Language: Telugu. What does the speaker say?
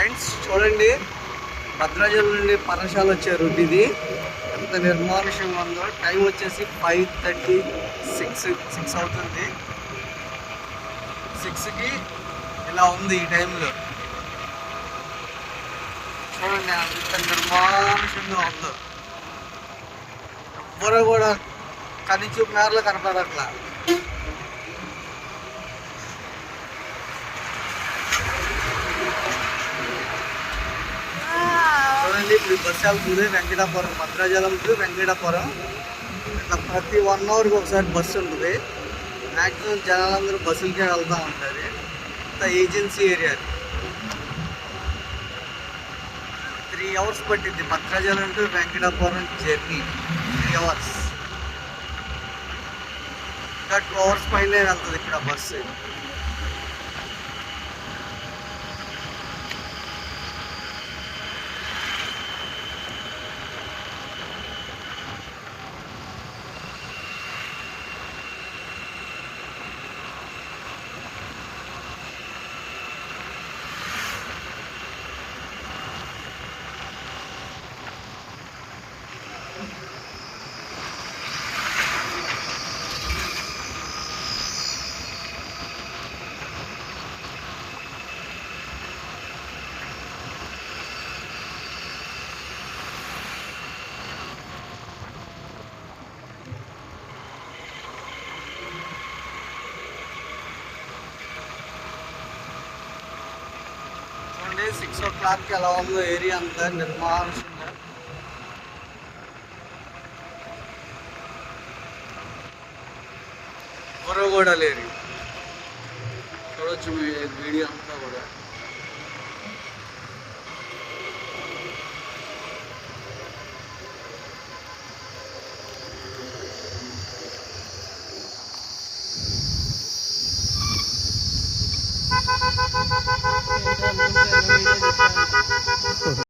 ఫ్రెండ్స్ చూడండి, భద్రాచలం నుండి పర్ణశాల వచ్చే రూట్ ఇది. ఎంత నిర్మానుష్యంగా ఉందో. టైం వచ్చేసి 5:36 అవుతుంది. 6కి ఇలా ఉంది ఈ టైంలో. చూడండి అంత నిర్మానుష్యంగా ఉందో. ఎవ్వరు కూడా కనిచూపు మేరలో కనపడట్లా. చూడండి, ఇప్పుడు బస్సు వెళ్తుంది వెంకటాపురం, భద్రాచలం టు వెంకటాపురం. ఇట్లా ప్రతి 1 అవర్కి ఒకసారి బస్సు ఉంటుంది. మ్యాక్సిమం జనాలందరూ బస్సులకే వెళ్తూ ఉంటారు. ఇంత ఏజెన్సీ ఏరియా. 3 అవర్స్ పట్టింది Bhadrachalam to Venkatapuram journey. 3 hours. ఇంకా 2 అవర్స్ పైనే వెళ్తుంది ఇక్కడ బస్సు. చూడండి 6 o'clock ఎలా ఉందో ఏరియా అంతా నిర్మానుషంగా. ఎవరో కూడా లేరు. చూడొచ్చు వీడియో అంతా కూడా.